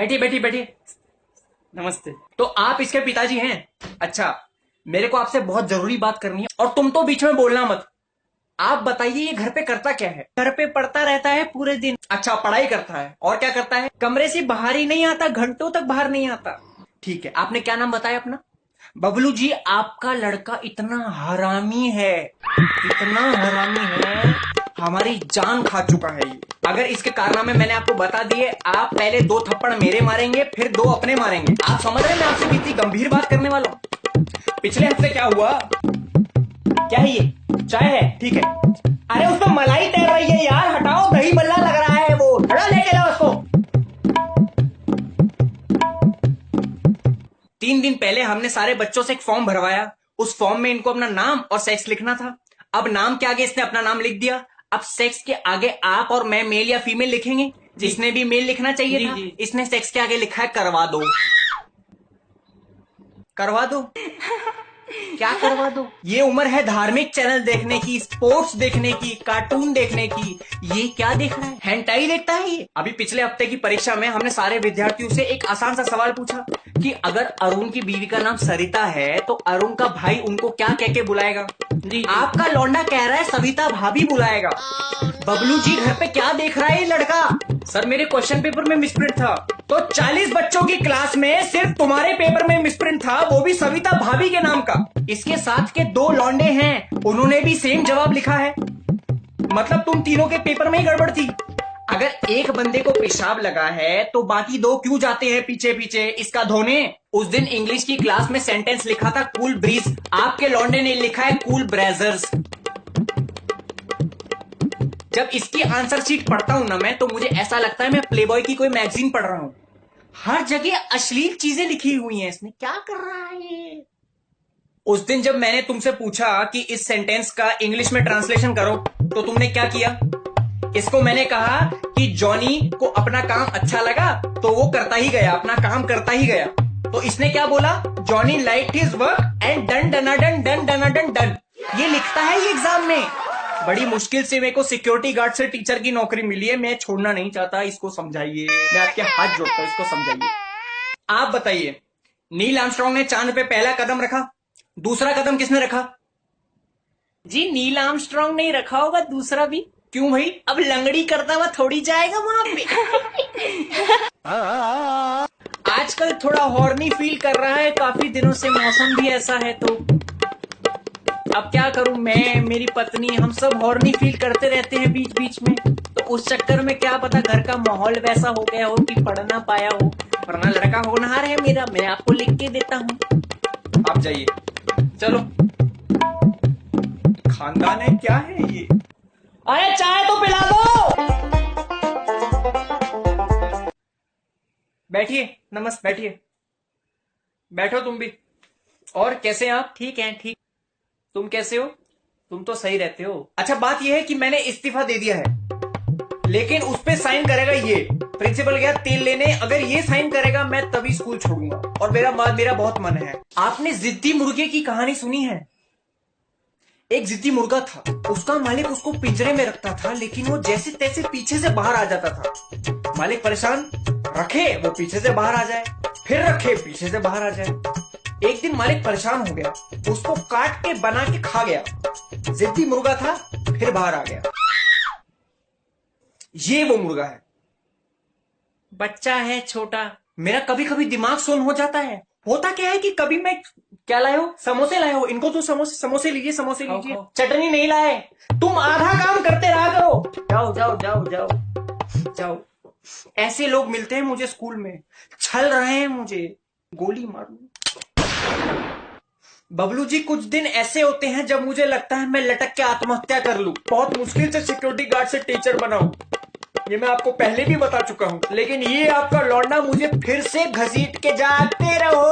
बैठिए बैठिए बैठिए। नमस्ते। तो आप इसके पिताजी हैं? अच्छा, मेरे को आपसे बहुत जरूरी बात करनी है और तुम तो बीच में बोलना मत। आप बताइए ये घर पे करता क्या है? घर पे पढ़ता रहता है पूरे दिन। अच्छा, पढ़ाई करता है और क्या करता है? कमरे से बाहर ही नहीं आता, घंटों तक बाहर नहीं आता। ठीक है, आपने क्या नाम बताया अपना? बबलू जी, आपका लड़का इतना हरामी है, इतना हरामी है, हमारी जान खा चुका है ये। अगर इसके कारनामे मैंने आपको बता दिए, आप पहले 2 थप्पड़ मेरे मारेंगे, फिर 2 अपने मारेंगे। आप समझ रहे हैं मैं आपसे कितनी गंभीर बात करने वाला हूँ? पिछले हफ्ते क्या हुआ? क्या है ये? चाय है? ठीक है। अरे उसमें मलाई तैर रही है यार, हटाओ, दही बल्ला लग रहा है वो, हटाओ, लेके जाओ उसको। 3 दिन पहले हमने सारे बच्चों से एक फॉर्म भरवाया। उस फॉर्म में इनको अपना नाम और सेक्स लिखना था। अब नाम के आगे इसने अपना नाम लिख दिया। अब सेक्स के आगे आप और मैं मेल या फीमेल लिखेंगे। जिसने भी मेल लिखना चाहिए था, इसने सेक्स के आगे लिखा है करवा दो। करवा दो? क्या करवा दो? ये उम्र है धार्मिक चैनल देखने की, स्पोर्ट्स देखने की, कार्टून देखने की। ये क्या देख रहा है? हेंटाई देखता है ये। अभी पिछले हफ्ते की परीक्षा में हमने सारे विद्यार्थियों से एक आसान सा सवाल पूछा कि अगर अरुण की बीवी का नाम सरिता है तो अरुण का भाई उनको क्या कह के बुलाएगा? जी। आपका लौंडा कह रहा है सविता भाभी बुलाएगा। बबलू जी, घर पे क्या देख रहा है ये लड़का? सर, मेरे क्वेश्चन पेपर में मिसप्रिंट था। तो 40 बच्चों की क्लास में सिर्फ तुम्हारे पेपर में मिसप्रिंट था, वो भी सविता भाभी के नाम का। इसके साथ के 2 लौंडे हैं, उन्होंने भी सेम जवाब लिखा है। मतलब तुम तीनों के पेपर में ही गड़बड़ थी। अगर एक बंदे को पेशाब लगा है तो बाकी 2 क्यों जाते हैं पीछे पीछे इसका धोने? उस दिन इंग्लिश की क्लास में सेंटेंस लिखा था कूल ब्रीज, आपके लौंडे ने लिखा है कूल ब्रेजर्स। जब इसकी आंसर शीट पढ़ता हूं ना मैं, तो मुझे ऐसा लगता है मैं प्लेबॉय की कोई मैगजीन पढ़ रहा हूं। हर जगह अश्लील चीजें लिखी हुई हैं। इसने क्या कर रहा है ये? उस दिन जब मैंने तुमसे पूछा कि इस सेंटेंस का इंग्लिश में ट्रांसलेशन करो, तो तुमने क्या किया? इसको मैंने कहा कि जॉनी को अपना काम अच्छा लगा तो वो करता ही गया, अपना काम करता ही गया। तो इसने क्या बोला? Johnny liked his work and डन डनाडन डन डनाडन डन। ये लिखता है ये एग्जाम में। बड़ी मुश्किल से मेरे को सिक्योरिटी गार्ड से टीचर की नौकरी मिली है, मैं छोड़ना नहीं चाहता। इसको समझाइए, मैं आपके हाथ जोड़ता हूं, इसको समझाइए। आप बताइए, नील आर्मस्ट्रांग ने चांद पे पहला कदम रखा, दूसरा कदम किसने रखा? जी, नील आर्मस्ट्रांग नहीं रखा होगा दूसरा भी। क्यों भाई? अब लंगड़ी करता हुआ थोड़ी जाएगा वहां पे। आजकल थोड़ा हॉर्नी फील कर रहा है, काफी दिनों से मौसम भी ऐसा है, तो अब क्या करूं मैं, मेरी पत्नी, हम सब हॉर्नी फील करते रहते हैं बीच बीच में। तो उस चक्कर में क्या पता घर का माहौल वैसा हो गया हो कि पढ़ ना पाया हो, वरना लड़का होनहार है मेरा, मैं आपको लिख के देता हूं। आप जाइए, चलो। खानदान है क्या है ये? अरे चाय तो पिला दो। बैठिए, नमस्ते, बैठिए, बैठो तुम भी। और कैसे हैं आप? ठीक हैं, ठीक। तुम कैसे हो? तुम तो सही रहते हो। अच्छा, बात यह है कि मैंने इस्तीफा दे दिया है, लेकिन उस पे साइन करेगा ये। प्रिंसिपल गया तेल लेने, अगर ये साइन करेगा मैं तभी स्कूल छोड़ूंगा। और मेरा बहुत मन है। आपने जिद्दी मुर्गे की कहानी सुनी है? एक जिद्दी मुर्गा था, उसका मालिक उसको पिंजरे में रखता था, लेकिन वो जैसे तैसे पीछे से बाहर आ जाता था। मालिक परेशान, रखे वो पीछे से बाहर आ जाए, फिर रखे पीछे से बाहर आ जाए। एक दिन मालिक परेशान हो गया, उसको काट के बना के खा गया। जिद्दी मुर्गा था, फिर बाहर आ गया। ये वो मुर्गा है। बच्चा है छोटा। मेरा कभी कभी दिमाग सुन्न हो जाता है। होता क्या है कि कभी मैं, क्या लाए हो? समोसे लाए हो? इनको तो समोसे लीजिए, समोसे लीजिए। चटनी नहीं लाए? तुम आधा काम करते रहा करो। जाओ जाओ जाओ जाओ जाओ। ऐसे लोग मिलते हैं मुझे स्कूल में, छल रहे हैं मुझे, गोली मारूं। बबलू जी, कुछ दिन ऐसे होते हैं जब मुझे लगता है मैं लटक के आत्महत्या कर लूं। बहुत मुश्किल से सिक्योरिटी गार्ड से टीचर बना हूं, ये मैं आपको पहले भी बता चुका हूं, लेकिन ये आपका लौंडा मुझे फिर से घसीट के जाते रहो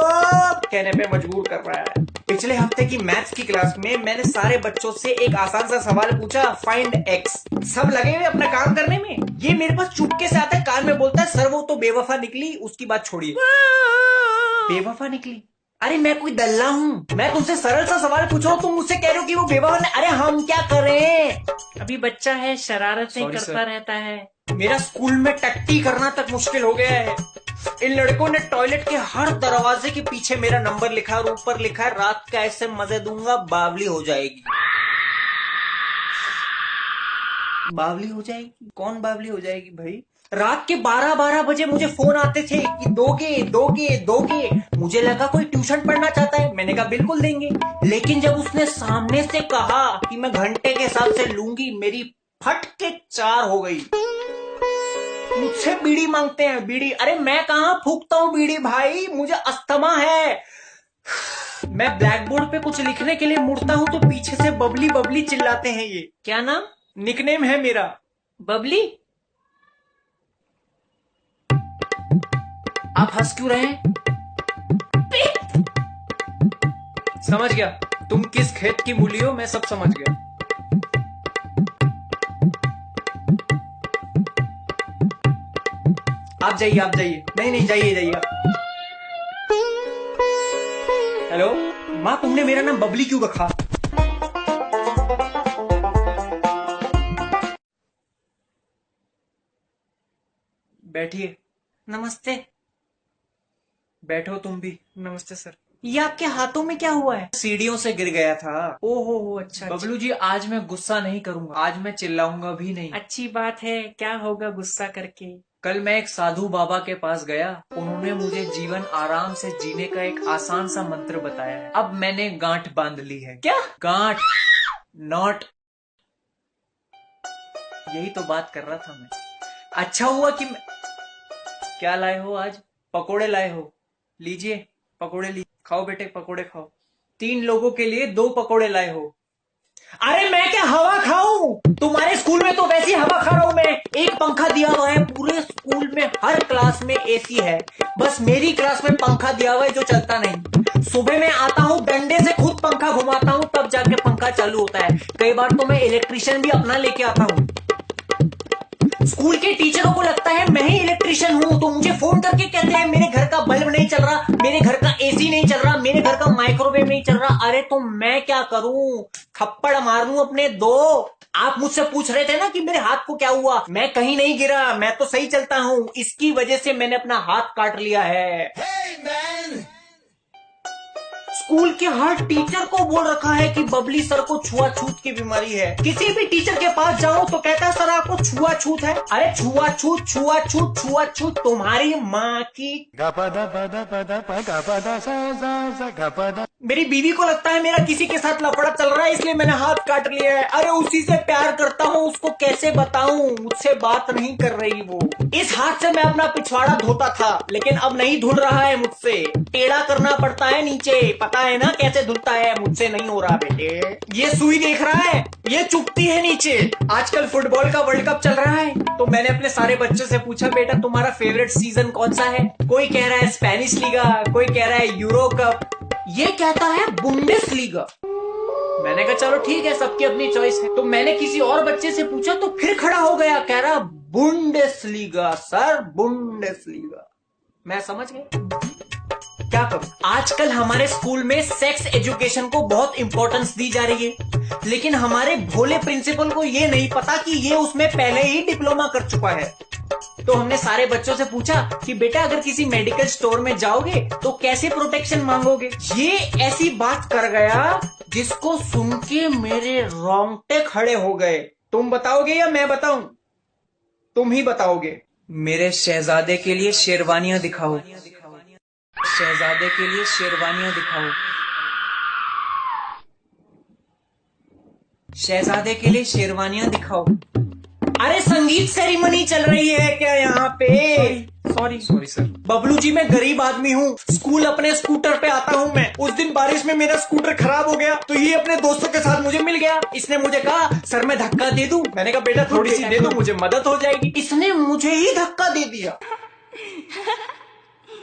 कहने पे मजबूर कर रहा है। पिछले हफ्ते की मैथ्स की क्लास में मैंने सारे बच्चों से एक आसान सा सवाल पूछा, फाइंड एक्स। सब लगे हुए अपना काम करने में, ये मेरे पास चुपके से आता है, कान में बोलता है, सर वो तो बेवफा निकली, उसकी बात छोड़िए। बेवफा निकली? अरे मैं कोई दल्ला हूँ? मैं तुमसे सरल सा सवाल पूछ रहा हूँ, तुम मुझसे कह रहे हो कि वो बेवफा। अरे हम क्या करें, अभी बच्चा है, शरारतें करता रहता है। मेरा स्कूल में टट्टी करना तक मुश्किल हो गया है। इन लड़कों ने टॉयलेट के हर दरवाजे के पीछे मेरा नंबर लिखा और ऊपर लिखा है रात का ऐसे मजे दूंगा बावली हो जाएगी। बावली हो जाएगी? कौन बावली हो जाएगी भाई? रात के 12-12 बजे मुझे फोन आते थे कि दोगे दोगे दोगे। मुझे लगा कोई ट्यूशन पढ़ना चाहता है, मैंने कहा बिल्कुल देंगे। लेकिन जब उसने सामने से कहा कि मैं घंटे के हिसाब से लूंगी, मेरी फट के 4 हो गई। मुझसे बीड़ी मांगते हैं, बीड़ी। अरे मैं कहां फूकता हूं बीड़ी भाई, मुझे अस्थमा है। मैं ब्लैक बोर्ड पे कुछ लिखने के लिए मुड़ता हूं तो पीछे से बबली बबली चिल्लाते हैं। ये क्या नाम, निकनेम है मेरा, बबली। आप हंस क्यों रहे हैं? समझ गया तुम किस खेत की मूली हो, मैं सब समझ गया। आप जाइए, आप जाइए। नहीं नहीं, जाइए जाइए आप। हेलो माँ, तुमने मेरा नाम बबली क्यों रखा? बैठिए। नमस्ते। बैठो तुम भी। नमस्ते सर। ये आपके हाथों में क्या हुआ है? सीढ़ियों से गिर गया था। ओहो हो, अच्छा। बबलू जी आज मैं गुस्सा नहीं करूंगा, आज मैं चिल्लाऊंगा भी नहीं। अच्छी बात है, क्या होगा गुस्सा करके? कल मैं एक साधु बाबा के पास गया, उन्होंने मुझे जीवन आराम से जीने का एक आसान सा मंत्र बताया है। अब मैंने गांठ बांध ली है। क्या गांठ? नॉट। यही तो बात कर रहा था मैं। अच्छा हुआ कि मैं... क्या लाए हो आज? पकोड़े लाए हो, लीजिए पकोड़े लीजिए, खाओ बेटे पकोड़े खाओ। 3 लोगों के लिए 2 पकोड़े लाए हो। अरे मैं क्या हवा खाऊं? तुम्हारे स्कूल में तो वैसी हवा खा रहा हूं मैं। एक पंखा दिया हुआ है, पूरे स्कूल में हर क्लास में एसी है, बस मेरी क्लास में पंखा दिया हुआ है जो चलता नहीं। सुबह में आता हूं, डंडे से खुद पंखा घुमाता हूं, तब जाके पंखा चालू होता है। कई बार तो मैं इलेक्ट्रिशियन भी अपना लेके आता हूं। स्कूल के टीचरों को लगता है मैं ही इलेक्ट्रिशियन हूं, तो मुझे फोन करके कहते हैं मेरे घर का बल्ब नहीं चल रहा, मेरे घर का एसी नहीं चल रहा, मेरे घर का माइक्रोवेव नहीं चल रहा। अरे तो मैं क्या करूं? थप्पड़ मार लूं अपने 2? आप मुझसे पूछ रहे थे ना कि मेरे हाथ को क्या हुआ? मैं कहीं नहीं गिरा, मैं तो सही चलता हूं। इसकी वजह से मैंने अपना हाथ काट लिया है। Hey, स्कूल के हर टीचर को बोल रखा है कि बबली सर को छुआछूत की बीमारी है। किसी भी टीचर के पास जाओ तो कहता है सर आपको छुआछूत है। अरे छुआछूत छुआछूत छुआछूत तुम्हारी माँ की। मेरी बीवी को लगता है मेरा किसी के साथ लफड़ा चल रहा है, इसलिए मैंने हाथ काट लिया है। अरे उसी से प्यार करता हूँ, उसको कैसे बताऊं? मुझसे बात नहीं कर रही वो। इस हाथ से मैं अपना पिछवाड़ा धोता था, लेकिन अब नहीं धुल रहा है मुझसे। टेढ़ा करना पड़ता है नीचे, पता है ना कैसे धुलता है? मुझसे नहीं हो रहा बेटे। ये सुई देख रहा है, ये चुभती है नीचे। आजकल फुटबॉल का वर्ल्ड कप चल रहा है, तो मैंने अपने सारे बच्चों से पूछा बेटा तुम्हारा फेवरेट सीजन कौन सा है? कोई कह रहा है स्पेनिश लीगा, कोई कह रहा है यूरो कप, ये कहता है बुंडेस लीगा। मैंने कहा चलो ठीक है, सबकी अपनी चॉइस है। तो मैंने किसी और बच्चे से पूछा तो फिर खड़ा हो गया, कह रहा Bundes Liga sir, Bundes Liga. मैं समझ गया, क्या करूं? आजकल हमारे स्कूल में सेक्स एजुकेशन को बहुत इंपॉर्टेंस दी जा रही है, लेकिन हमारे भोले प्रिंसिपल को ये नहीं पता कि ये उसमें पहले ही डिप्लोमा कर चुका है। तो हमने सारे बच्चों से पूछा कि बेटा अगर किसी मेडिकल स्टोर में जाओगे तो कैसे प्रोटेक्शन मांगोगे? ये ऐसी बात कर गया जिसको सुन के मेरे रोंगटे खड़े हो गए। तुम बताओगे या मैं बताऊं? तुम ही बताओगे। मेरे शहजादे के लिए शेरवानियां दिखाओ, शहजादे के लिए शेरवानियां दिखाओ, शहजादे के लिए शेरवानियां दिखाओ। अरे संगीत सेरेमनी चल रही है क्या यहाँ पे? Sorry sir. बबलू जी मैं गरीब आदमी हूँ, स्कूल अपने स्कूटर पे आता हूँ मैं। उस दिन बारिश में मेरा स्कूटर खराब हो गया, तो ये अपने दोस्तों के साथ मुझे मिल गया। इसने मुझे कहा सर मैं धक्का दे दूं? मैंने कहा बेटा थोड़ी सी दे दो, मुझे मदद हो जाएगी। इसने मुझे ही धक्का दे दिया,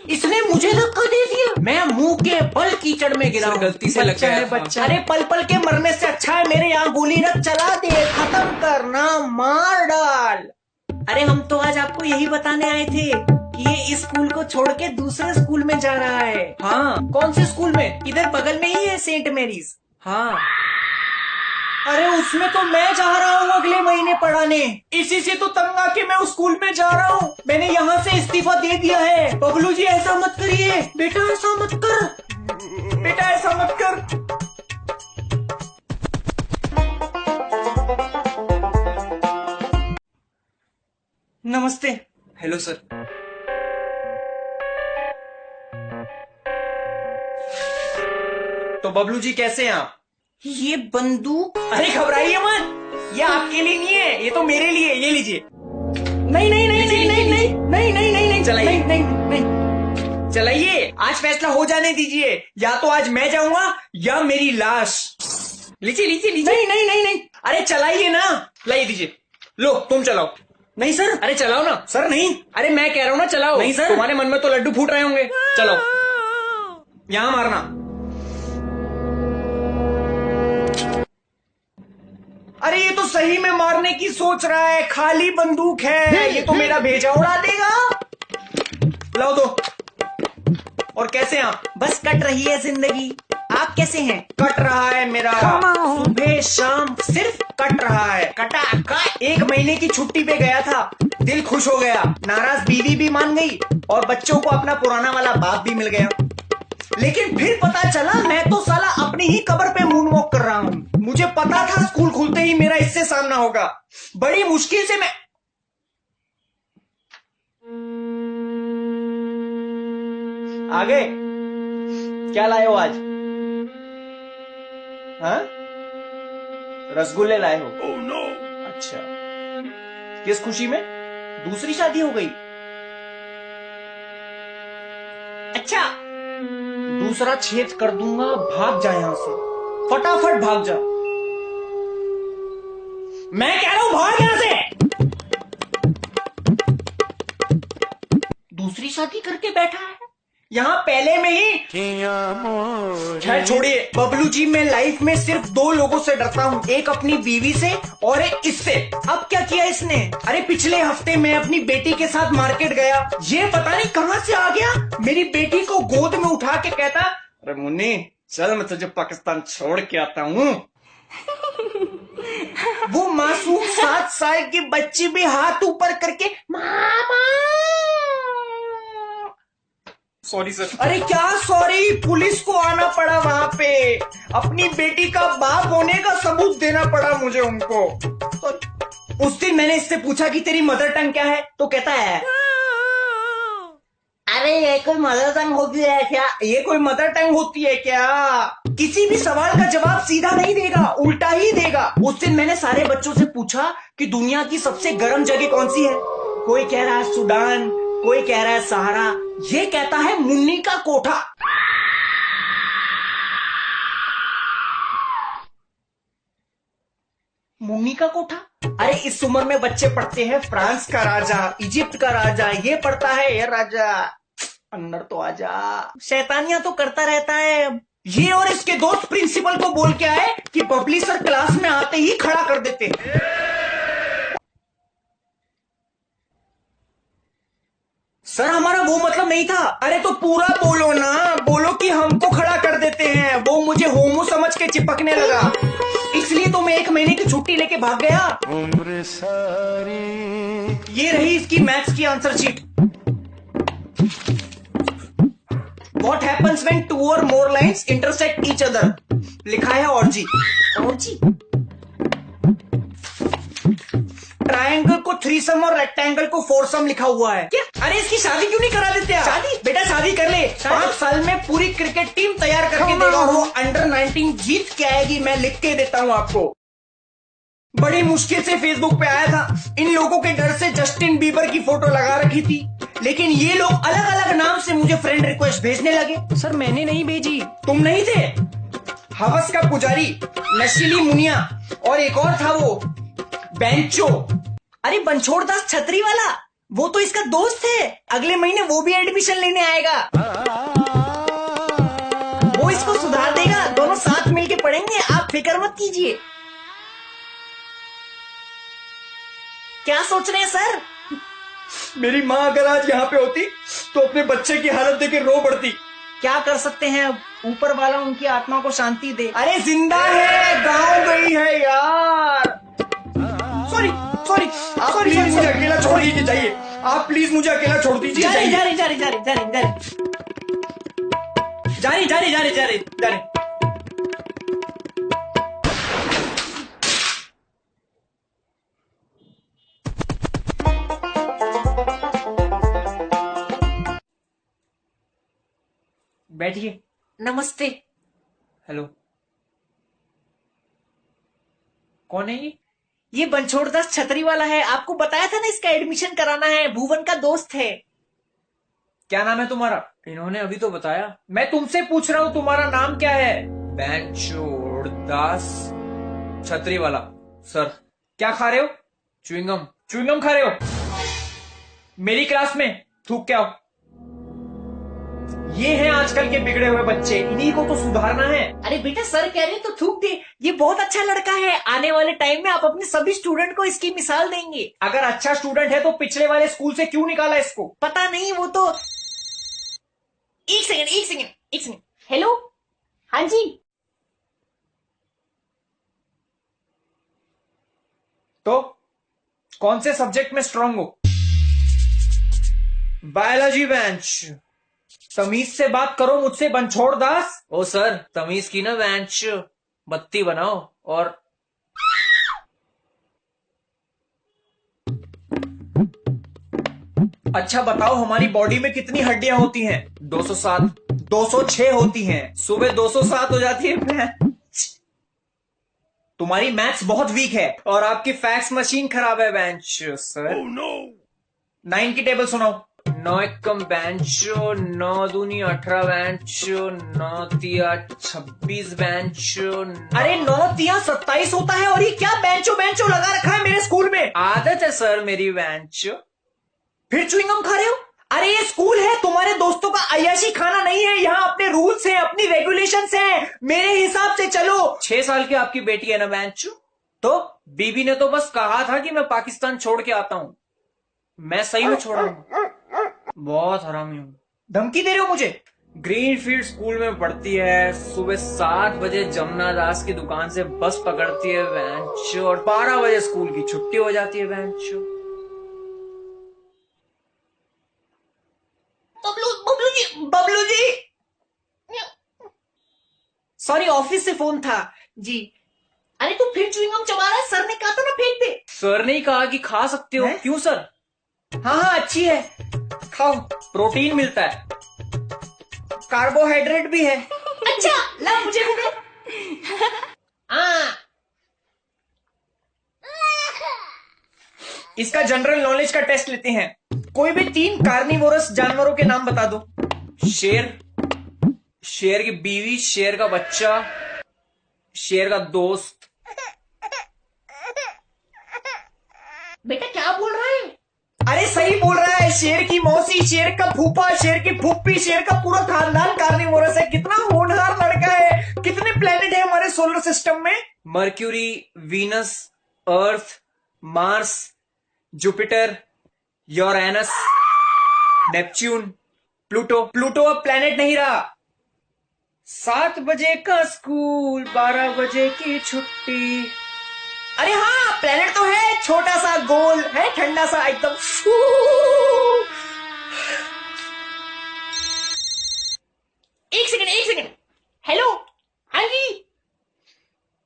इसने मुझे धक्का दे दिया। मैं मुंह के बल कीचड़ में गिरा। गलती से लग गया बच्चा। अरे पल पल के मरने से अच्छा है मेरे यहाँ गोली रख, चला दे, खत्म करना, मार डाल। अरे हम तो आज आपको यही बताने आए थे कि ये इस स्कूल को छोड़ के दूसरे स्कूल में जा रहा है। हाँ कौन से स्कूल में? इधर बगल में ही है सेंट मैरीज। हाँ अरे उसमें तो मैं जा रहा हूँ अगले महीने पढ़ाने, इसी से तो तंग आके मैं उस स्कूल में जा रहा हूँ। मैंने यहाँ से इस्तीफा दे दिया है। बबलू जी ऐसा मत करिए बेटा, ऐसा मत कर बेटा, ऐसा मत कर। नमस्ते। Hello sir. तो बबलू जी कैसे हैं आप? ये बंदूक, अरे घबराइए मत, ये आपके लिए नहीं है, ये तो मेरे लिए। ये लीजिए। नहीं नहीं नहीं नहीं नहीं नहीं नहीं नहीं नहीं नहीं चलाइए, नहीं नहीं चलाइए। आज फैसला हो जाने दीजिए, या तो आज मैं जाऊंगा या मेरी लाश। लीजिए लीजिए लीजिए। नहीं नहीं नहीं नहीं, अरे चलाइए ना, लाइए दीजिए। लो तुम चलाओ। नहीं सर। अरे चलाओ ना सर। नहीं, अरे मैं कह रहा हूँ ना चलाओ। नहीं सर, तुम्हारे मन में तो लड्डू फूट रहे होंगे। चलो, यहां मारना। अरे ये तो सही में मारने की सोच रहा है, खाली बंदूक है, ये तो मेरा भेजा उड़ा देगा। लाओ दो। और कैसे आप? बस कट रही है जिंदगी। आप कैसे हैं? कट रहा है मेरा, सुबह शाम सिर्फ कट रहा है। कटा कट। 1 महीने की छुट्टी पे गया था, दिल खुश हो गया, नाराज बीवी भी मान गई और बच्चों को अपना पुराना वाला बाप भी मिल गया। लेकिन फिर पता चला मैं तो साला अपनी ही कब्र पे मून वॉक कर रहा हूं। मुझे पता था स्कूल खुलते ही मेरा इससे सामना होगा। बड़ी मुश्किल से मैं आ गए। क्या लाए हो आज? हाँ, रसगुल्ले लाए हो? oh, no. अच्छा, किस खुशी में? दूसरी शादी हो गई? अच्छा, दूसरा छेद कर दूंगा, भाग जा यहां से, फटाफट भाग जा। मैं कह रहा हूं भाग यहां से। दूसरी शादी करके बैठा है यहां पहले में ही। खैर छोड़िए बबलू जी, मैं लाइफ में सिर्फ 2 लोगों से डरता हूं, एक अपनी बीवी से और एक इससे। अब क्या किया इसने? अरे पिछले हफ्ते मैं अपनी बेटी के साथ मार्केट गया, ये पता नहीं कहां से आ गया, मेरी बेटी को गोद में उठा के कहता, अरे मुन्नी चल मैं तुझे पाकिस्तान छोड़ के आता हूं। वो मासूम 7 साल की बच्ची भी हाथ ऊपर करके मामा। Sorry sir. अरे क्या सॉरी, पुलिस को आना पड़ा वहां पे, अपनी बेटी का बाप होने का सबूत देना पड़ा मुझे उनको। उस दिन मैंने इससे पूछा कि तेरी मदर टंग क्या है, तो कहता है अरे ये कोई मदर टंग होती है क्या? ये कोई मदर टंग होती है क्या? किसी भी सवाल का जवाब सीधा नहीं देगा, उल्टा ही देगा। उस दिन मैंने सारे बच्चों से पूछा कि दुनिया की सबसे गर्म जगह कौन सी है। कोई कह रहा है सूडान, कोई कह रहा है सहारा, ये कहता है मुन्नी का कोठा। मुन्नी का कोठा? अरे इस उम्र में बच्चे पढ़ते हैं फ्रांस का राजा, इजिप्ट का राजा, ये पढ़ता है ये राजा। अंदर तो आजा, शैतानियां तो करता रहता है। ये और इसके दोस्त प्रिंसिपल को बोल के आए कि बबली सर क्लास में आते ही खड़ा कर देते। सर हमारा वो मतलब नहीं था। अरे तो पूरा बोलो ना, बोलो कि हमको खड़ा कर देते हैं। वो मुझे होमो समझ के चिपकने लगा, इसलिए तो मैं 1 महीने की छुट्टी लेके भाग गया। उम्र सारी। ये रही इसकी मैथ्स की answer sheet. What happens when 2 or more lines intersect each other? लिखा है ऑर्जी। ऑर्जी? ट्रायंगल को थ्रीसम और रेक्टेंगल को फोरसम लिखा हुआ है। क्या? अरे इसकी शादी क्यों नहीं करा देते? शादी? बेटा शादी कर ले, 5 साल में पूरी क्रिकेट टीम तैयार करके देगा। वो अंडर 19 जीत के आएगी, मैं लिख के देता हूँ आपको। बड़ी मुश्किल से फेसबुक पे आया था, इन लोगों के डर से जस्टिन बीबर की फोटो लगा रखी थी, लेकिन ये लोग अलग अलग नाम से मुझे फ्रेंड रिक्वेस्ट भेजने लगे। सर मैंने नहीं भेजी। तुम नहीं थे? हवस का पुजारी, नशीली मुनिया और एक और था वो बेंचो। अरे बनछोड़ दास छतरी वाला, वो तो इसका दोस्त है, अगले महीने वो भी एडमिशन लेने आएगा। वो इसको सुधार देगा, दोनों साथ मिलके पढ़ेंगे, आप फिक्र मत कीजिए। क्या सोच रहे हैं सर? मेरी माँ अगर आज यहाँ पे होती तो अपने बच्चे की हालत देख के रो पड़ती। क्या कर सकते हैं अब, ऊपर वाला उनकी आत्मा को शांति दे। अरे जिंदा है, गाँव गई है यार। सॉरी सॉरी आप प्लीज मुझे अकेला छोड़ दीजिए, जाइए आप प्लीज मुझे अकेला छोड़ दीजिए, जा रही जाइए। जा रही जा रही जा रही जा रही जा रही जा रही जा रही जा रही जा रही। बैठिए। नमस्ते। हेलो, कौन है ये बनछोड़दास छतरी वाला है। आपको बताया था ना, इसका एडमिशन कराना है, भुवन का दोस्त है। क्या नाम है तुम्हारा? इन्होंने अभी तो बताया। मैं तुमसे पूछ रहा हूँ तुम्हारा नाम क्या है? बनछोड़दास छतरी वाला। सर क्या खा रहे हो? च्युइंगम। च्युइंगम खा रहे हो? मेरी क्लास में थूक के आओ। ये हैं आजकल के बिगड़े हुए बच्चे, इन्हीं को तो सुधारना है। अरे बेटा सर कह रहे हैं तो थूक दे, ये बहुत अच्छा लड़का है। आने वाले टाइम में आप अपने सभी स्टूडेंट को इसकी मिसाल देंगे। अगर अच्छा स्टूडेंट है तो पिछले वाले स्कूल से क्यों निकाला इसको? पता नहीं, वो तो। एक सेकंड एक सेकंड एक सेकंड। हेलो, हाँ जी। तो कौन से सब्जेक्ट में स्ट्रांग हो? Biology bench. तमीज से बात करो मुझसे बनछोड़दास। ओ सर, तमीज की ना बेंच, बत्ती बनाओ। और अच्छा बताओ, हमारी बॉडी में कितनी हड्डियां होती हैं? 207। 206 होती हैं। सुबह 207 हो जाती है बेंच। तुम्हारी मैथ्स बहुत वीक है और आपकी फैक्स मशीन खराब है बेंच सर। oh, no. 9 की टेबल सुनाओ। 9 एकम बेंचो, 9 दूनी 18 बेंचो, 9 तिया 26 बेंचो। अरे 9 तिया 27 होता है, और ये क्या बेंचो बेंचो लगा रखा है मेरे स्कूल में? आदत है सर मेरी बेंचो। फिर च्युइंगम खा रहे हो? अरे ये स्कूल है, तुम्हारे दोस्तों का अय्याशी खाना नहीं है। यहाँ अपने रूल्स हैं, अपनी रेगुलेशंस हैं, मेरे हिसाब से चलो। 6 साल की आपकी बेटी है ना बेंचो? तो बीबी ने तो बस कहा था कि मैं पाकिस्तान छोड़ के आता हूँ। मैं सही में छोड़ा हूँ। बहुत हरामी हूँ। धमकी दे रहे हो मुझे? ग्रीनफील्ड स्कूल में पढ़ती है, सुबह 7 बजे जमुना दास की दुकान से बस पकड़ती है बेंचो, और 12 बजे स्कूल की छुट्टी हो जाती है बेंचो। बबलू जी सॉरी, ऑफिस से फोन था जी। अरे तू फिर च्युइंगम चबा रहा है? सर ने कहा था ना फेंक दे। सर ने ही कहा कि खा सकते हो। क्यों सर? हाँ हाँ अच्छी है, खाओ, प्रोटीन मिलता है, कार्बोहाइड्रेट भी है। अच्छा ला मुझे भी दे। इसका जनरल नॉलेज का टेस्ट लेते हैं। कोई भी 3 कार्निवोरस जानवरों के नाम बता दो। शेर, शेर की बीवी, शेर का बच्चा, शेर का दोस्त। बेटा क्या बोल रहा है? अरे सही बोल रहा है, शेर की मौसी, शेर का फूफा, शेर की फूफी, शेर का पूरा खानदान कार्निवोरस है। कितना होनहार लड़का है। कितने प्लेनेट है हमारे सोलर सिस्टम में? Mercury, Venus, Earth, Mars, Jupiter, Uranus, Neptune, Pluto. Pluto अब प्लेनेट नहीं रहा। 7 बजे का स्कूल, 12 बजे की छुट्टी। अरे हाँ, प्लेनेट तो है, छोटा सा गोल है, ठंडा सा एकदम। एक सेकंड। हेलो, हाँ जी।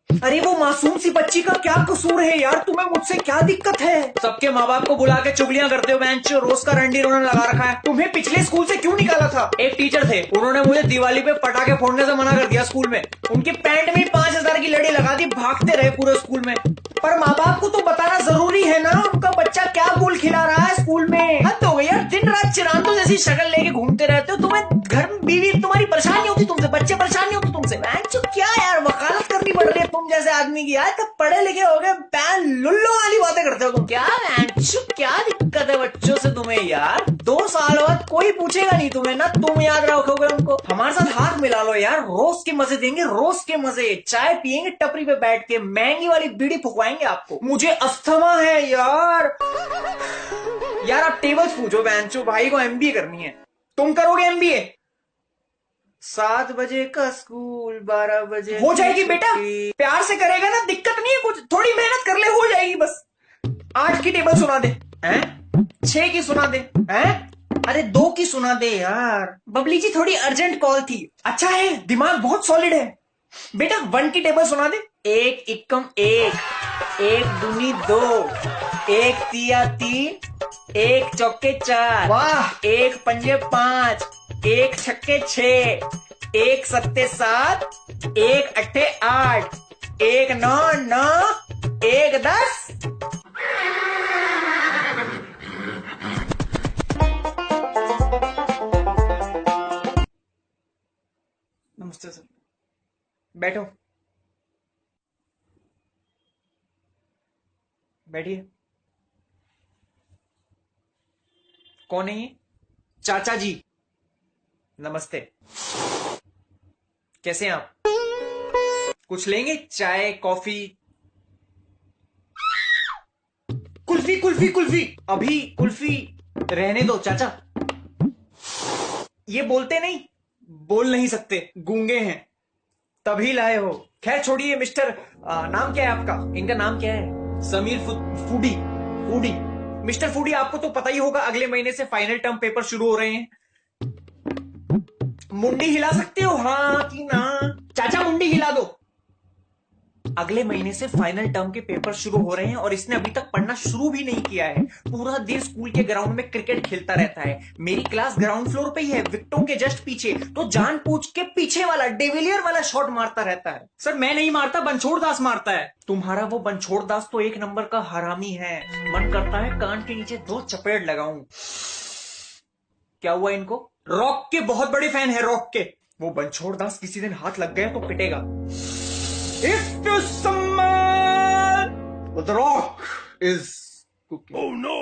अरे वो मासूम सी बच्ची का क्या कसूर है यार? तुम्हें मुझसे क्या दिक्कत है? सबके माँ बाप को बुला के चुगलियां करते हो बेंच, रोज का रंडी रोना लगा रखा है। तुम्हें पिछले स्कूल से क्यों निकाला था? एक टीचर थे, उन्होंने मुझे दिवाली पे पटाखे फोड़ने से मना कर दिया स्कूल में। उनकी पैंट में 5000 की लड़ी लगा दी, भागते रहे पूरे स्कूल में। पर माँ बाप को तो बताना जरूरी है ना, उनका बच्चा क्या गोल खिला रहा है स्कूल में। हद हो गई यार, दिन रात चिरांदों जैसी शक्ल लेके घूमते रहते हो। तुम्हें घर में बीवी तुम्हारी परेशान नहीं होती तुमसे? बच्चे परेशान नहीं होते तुमसे? क्या यार, वकालत करनी पड़ रही है तुम जैसे आदमी की। यार कब पढ़े लिखे हो गए, पैन लुल्लो वाली बातें करते हो तुम। क्या क्या दिक्कत है बच्चों से तुम्हें यार? 2 साल बाद कोई पूछेगा नहीं तुम्हें ना, तुम याद रखोगे उनको। हमारे साथ हाथ मिला लो यार, रोज के मजे देंगे, रोज के मजे। चाय पियेंगे टपरी पे बैठ के, महंगी वाली बीड़ी फुकवाएंगे आपको। मुझे अस्थमा है यार। यार आप टेबल्स पूछो बेंचो, भाई को एमबीए करनी है। तुम करोगे एमबीए? 7 बजे का स्कूल, 12 बजे हो जाएगी बेटा, छुट्टी। प्यार से करेगा ना, दिक्कत नहीं है कुछ, थोड़ी मेहनत कर ले, हो जाएगी बस। 8 की टेबल सुना दे, हैं? 6 की सुना दे, हैं? अरे 2 की सुना दे यार। बबली जी थोड़ी अर्जेंट कॉल थी। अच्छा है, दिमाग बहुत सॉलिड है बेटा। 1 की टेबल सुना दे। 1 इक्कम 1, 1 दूनी 2, 1 तिया 3, 1 चौके 4, वाह, 1 पंजे 5, 1 छक्के 6, 1 सत्ते 7, 1 अट्ठे 8, 1 9 9, 1 10। नमस्ते सर, बैठो, बैठिए। कौन है ये? चाचा जी, नमस्ते, कैसे हैं आप? कुछ लेंगे? चाय, कॉफी? कुल्फी कुल्फी कुल्फी। अभी कुल्फी रहने दो चाचा। ये बोलते नहीं? बोल नहीं सकते, गूंगे हैं। तभी लाए हो। खैर छोड़िए मिस्टर, नाम क्या है आपका? इनका नाम क्या है? Sameer foodie. Foodie. Mister foodie, आपको तो पता ही होगा अगले महीने से फाइनल टर्म पेपर शुरू हो रहे हैं। मुंडी हिला सकते हो, हाँ कि ना? चाचा मुंडी हिला दो। अगले महीने से फाइनल टर्म के पेपर शुरू हो रहे हैं और इसने अभी तक पढ़ना शुरू भी नहीं किया है। पूरा दिन स्कूल के ग्राउंड में क्रिकेट खेलता रहता है। मेरी क्लास ग्राउंड फ्लोर पे ही है, विकेटों के जस्ट पीछे। तो जानबूझ के पीछे वाला डिविलियर वाला शॉट मारता रहता है। सर मैं नहीं मारता, बनछोड़ दास मारता है। तुम्हारा वो बनछोड़ दास तो 1 नंबर का हरामी है। मन करता है कान के नीचे 2 चपेट लगाऊं। क्या हुआ इनको? रॉक के बहुत बड़े फैन है, रॉक के। वो बनछोड़ दास किसी दिन हाथ लग गए तो पिटेगा। If you smell, the rock is cooking. Oh no!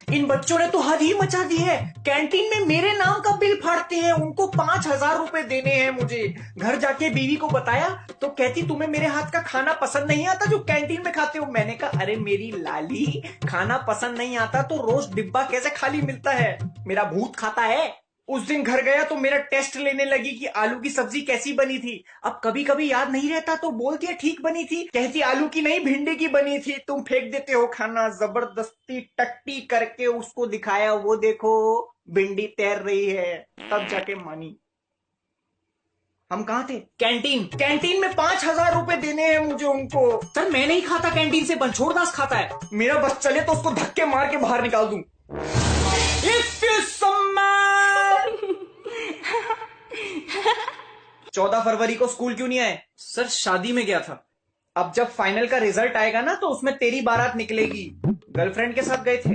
इन बच्चों ने तो हद ही मचा दी है। कैंटीन में मेरे नाम का बिल फाड़ते हैं। उनको 5,000 रुपए देने हैं मुझे। घर जाके बीवी को बताया तो कहती तुम्हें मेरे हाथ का खाना पसंद नहीं आता जो कैंटीन में खाते हो। मैंने कहा अरे मेरी लाली, खाना पसंद नहीं आता तो रोज डिब्बा कैसे खाली मिलता है? मेरा भूत खाता है। उस दिन घर गया तो मेरा टेस्ट लेने लगी कि आलू की सब्जी कैसी बनी थी। अब कभी कभी याद नहीं रहता तो बोल दिया ठीक बनी थी। कहती आलू की नहीं भिंडी की बनी थी। तुम फेंक देते हो खाना। जबरदस्ती टट्टी करके उसको दिखाया, वो देखो भिंडी तैर रही है। तब जाके मानी। हम कहाँ थे? कैंटीन। कैंटीन में 5,000 रुपए देने हैं मुझे उनको। सर मैं नहीं खाता कैंटीन से, बनछोड़ दास खाता है। मेरा बस चले तो उसको धक्के मार के बाहर निकाल दूं। If you smell 14 फरवरी को स्कूल क्यों नहीं आए? सर शादी में गया था। अब जब फाइनल का रिजल्ट आएगा ना तो उसमें तेरी बारात निकलेगी। गर्लफ्रेंड के साथ गए थे।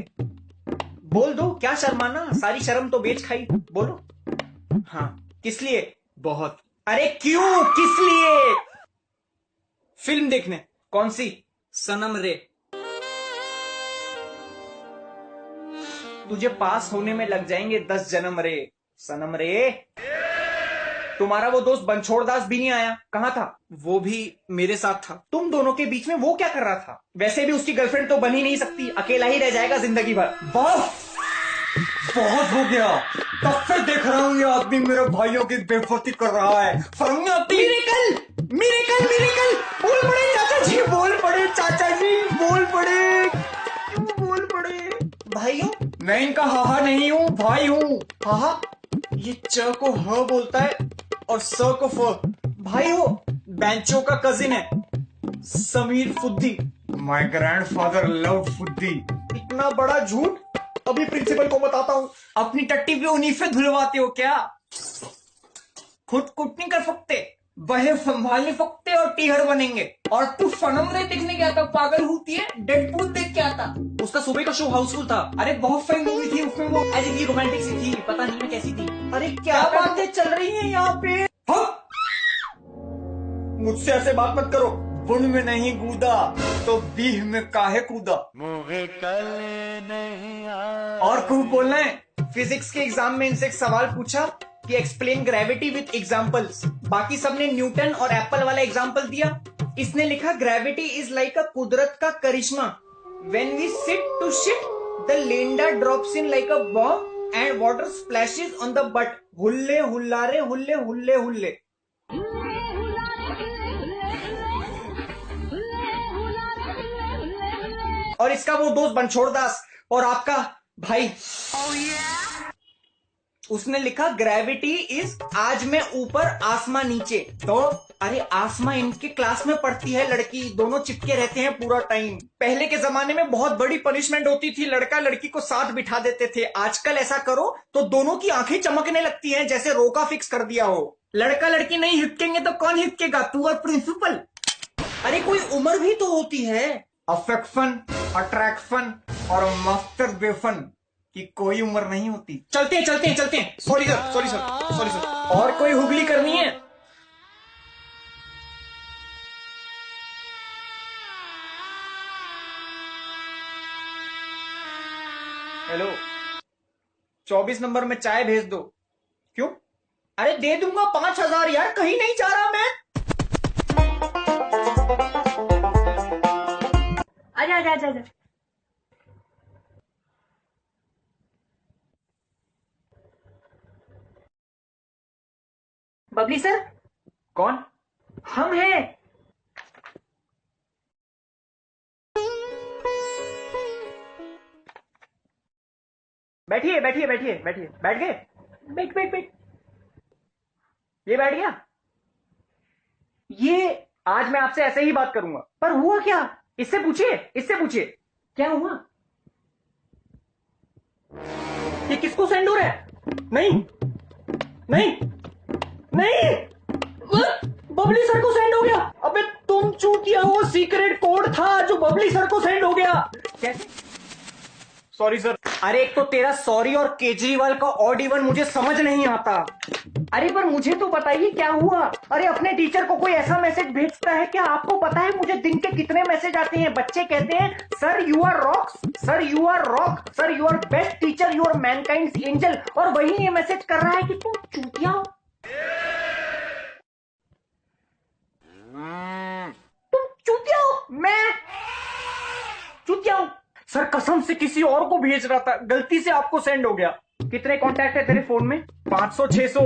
बोल दो, क्या शर्माना, सारी शर्म तो बेच खाई। बोलो। हाँ, किस लिए? बहुत। अरे क्यों, किस लिए? फिल्म देखने। कौन सी? सनम रे। तुझे पास होने में लग जाएंगे 10 जन्म रे। सनम रे। तुम्हारा वो दोस्त बनछोड़ दास भी नहीं आया? कहाँ था? वो भी मेरे साथ था। तुम दोनों के बीच में वो क्या कर रहा था? वैसे भी उसकी गर्लफ्रेंड तो बन ही नहीं सकती, अकेला ही रह जाएगा जिंदगी भर। बहुत हो गया। तब से देख रहा हूँ ये आदमी मेरे भाइयों की बेइज्जती कर रहा है। फर्क नहीं आती। मिरेकल बोल पड़े चाचा जी, बोल पड़े चाचा जी, बोल पड़े। क्यों बोल पड़े? भाइयों? मैं इनका हाहा नहीं हूँ, भाई हूँ। हाहा? ये च को ह बोलता है और स को फ। भाई हो? बेंचो का कजिन है, समीर फुद्दी। माय ग्रैंडफादर लव्ड फुद्दी। इतना बड़ा झूठ? अभी प्रिंसिपल को बताता हूँ। अपनी टट्टी भी उन्हीं से धुलवाते हो क्या? खुद कुछ नहीं कर सकते, वह संभाल नहीं सकते और टीहर बनेंगे। और तू सनम रे देखने गया था, पागल होती है। डेडपूल देख के आता। उसका सुबह का शो हाउसफुल था। अरे बहुत सही मूवी थी उसमें वो। अरे ये रोमांटिक सी थी, पता नहीं मैं कैसी थी। अरे क्या बातें चल रही हैं यहाँ पे? मुझसे ऐसे बात मत करो। बुन में नहीं कूदा तो बीह में काहे कूदा। मुझे कल नहीं और खूब बोलना है। फिजिक्स के एग्जाम में इनसे एक सवाल पूछा कि एक्सप्लेन ग्रेविटी विद एग्जांपल्स। बाकी सबने न्यूटन और एप्पल वाला एग्जांपल दिया। इसने लिखा ग्रेविटी इज लाइक अ कुदरत का करिश्मा। When we sit to shit the लेंडा drops in like a bomb and water splashes on the butt. हुल्ले हुल्लारे हुल्ले हुल्ले हुल्ले। और इसका वो दोस्त बनछोड़ दास और आपका भाई उसने लिखा ग्रेविटी इज आज मैं ऊपर आसमां नीचे। तो अरे आसमां इनके क्लास में पढ़ती है लड़की, दोनों चिपके रहते हैं पूरा टाइम। पहले के जमाने में बहुत बड़ी पनिशमेंट होती थी, लड़का लड़की को साथ बिठा देते थे। आजकल ऐसा करो तो दोनों की आंखें चमकने लगती हैं जैसे रोका फिक्स कर दिया हो। लड़का लड़की नहीं हिपकेंगे तो कौन हिपकेगा, तू और प्रिंसिपल। अरे कोई उम्र भी तो होती है। अफेक्शन, अट्रैक्शन और मास्टरबेशन की कोई उम्र नहीं होती। चलते हैं चलते हैं चलते हैं। Sorry sir sorry sir sorry sir. और कोई हुगली करनी है? हेलो, 24 नंबर में चाय भेज दो। क्यों? अरे दे दूंगा 5,000 यार, कहीं नहीं जा रहा मैं। आजा आजा आजा आजा। बबली सर। कौन? हम हैं। बैठिए बैठिए बैठिए बैठिए। बैठ गए? बैठ बैठ बैठ। ये बैठ गया? ये आज मैं आपसे ऐसे ही बात करूंगा। पर हुआ क्या? इससे पूछिए, इससे पूछिए। क्या हुआ? ये किसको सेंड हो रहा है? नहीं नहीं नहीं, बबली सर को सेंड हो गया। अबे तुम चूतिया, वो सीक्रेट कोड था जो बबली सर को सेंड हो गया। कैसे? Sorry sir. अरे एक तो तेरा सॉरी और केजरीवाल का ऑड इवन मुझे समझ नहीं आता। अरे पर मुझे तो बताइए क्या हुआ? अरे अपने टीचर को कोई ऐसा मैसेज भेजता है क्या? आपको पता है मुझे दिन के कितने मैसेज आते हैं? बच्चे कहते हैं sir you are rock, sir you are rock, sir you are best teacher, you are mankind's angel. और वही ये मैसेज कर रहा है कि तुम चूतिया हो, तुम चूतिया हो, मैं चूतिया हूं। सर कसम से किसी और को भेज रहा था, गलती से आपको सेंड हो गया। कितने कांटेक्ट है तेरे फोन में? 500 600।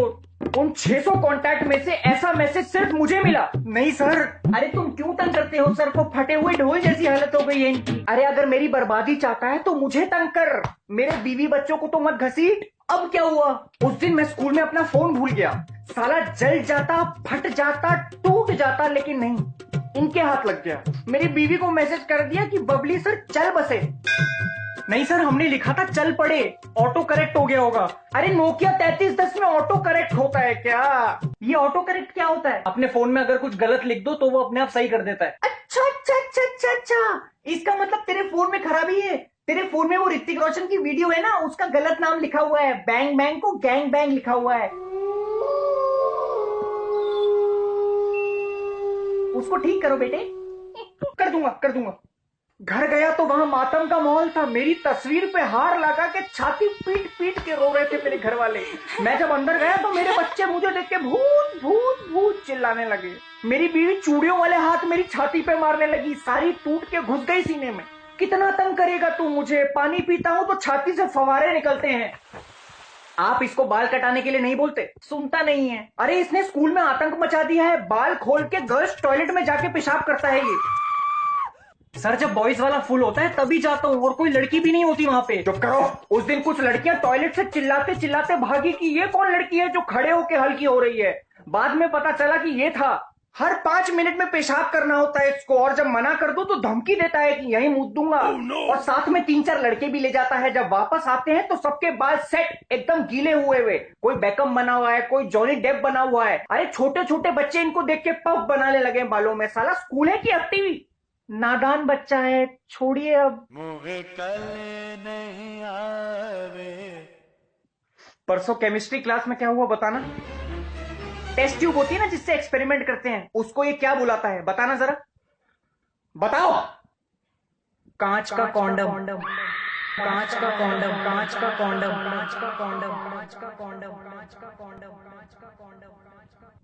उन 600 कांटेक्ट में से ऐसा मैसेज सिर्फ मुझे मिला। नहीं सर। अरे तुम क्यों तंग करते हो सर को? फटे हुए ढोल जैसी हालत हो गई है इनकी। अरे अगर मेरी बर्बादी चाहता है तो मुझे तंग कर, मेरे बीवी बच्चों को तो मत घसीट। अब क्या हुआ? उस दिन मैं स्कूल में अपना फोन भूल गया। साला जल जाता, फट जाता, टूट जाता, लेकिन नहीं, इनके हाथ लग गया। मेरी बीवी को मैसेज कर दिया कि बबली सर चल बसे। नहीं सर, हमने लिखा था चल पड़े, ऑटो करेक्ट हो गया होगा। अरे नोकिया 3310 में ऑटो करेक्ट होता है क्या? ये ऑटो करेक्ट क्या होता है? अपने फोन में अगर कुछ गलत लिख दो तो वो अपने आप सही कर देता है। अच्छा अच्छा अच्छा अच्छा अच्छा, इसका मतलब तेरे फोन में खराबी है। तेरे फोन में वो ऋतिक रोशन की वीडियो है ना, उसका गलत नाम लिखा हुआ है। बैंग बैंग को गैंग बैंग लिखा हुआ है। उसको ठीक करो बेटे। कर दूंगा कर दूंगा। घर गया तो वहां मातम का माहौल था। मेरी तस्वीर पे हार लगा के छाती पीट पीट के रो रहे थे मेरे घर वाले। मैं जब अंदर गया तो मेरे बच्चे मुझे देख के भूत भूत भूत चिल्लाने लगे। मेरी बीवी चूड़ियों वाले हाथ मेरी छाती पे मारने लगी, सारी टूट के घुस गई सीने में। कितना तंग करेगा तू मुझे? पानी पीता हूं तो छाती से फवारे निकलते हैं। आप इसको बाल कटाने के लिए नहीं बोलते? सुनता नहीं है। अरे इसने स्कूल में आतंक मचा दिया है। बाल खोल के गर्ल्स टॉयलेट में जाके पेशाब करता है ये। सर जब बॉयज वाला फुल होता है तभी जाता हूँ, और कोई लड़की भी नहीं होती वहां पे। चुप करो। उस दिन कुछ लड़कियां टॉयलेट से चिल्लाते चिल्लाते भागी कि ये कौन लड़की है जो खड़े होके हल्की हो रही है। बाद में पता चला कि ये था। हर 5 मिनट में पेशाब करना होता है इसको, और जब मना कर दो तो धमकी देता है कि यहीं मुद्द दूंगा। और साथ में 3-4 लड़के भी ले जाता है। जब वापस आते हैं तो सबके बाल सेट एकदम गीले हुए हुए, कोई बेकम बना हुआ है, कोई जॉनी डेप बना हुआ है। अरे छोटे छोटे बच्चे इनको देख के पफ बनाने लगे बालों में। साला स्कूल है कि एक्टिवी? नादान बच्चा है, छोड़िए अब। मुझे कल नहीं आवे। परसों केमिस्ट्री क्लास में क्या हुआ बताना? टेस्ट ट्यूब होती है ना जिससे एक्सपेरिमेंट करते हैं, उसको ये क्या बुलाता है बताना जरा, बताओ। कांच का कॉन्डम, कांच का कॉन्डम, कांच का कॉन्डम, कांच का कॉन्डम, कांच का कॉन्डम, कांच का कॉन्डम, कांच का कॉन्डम।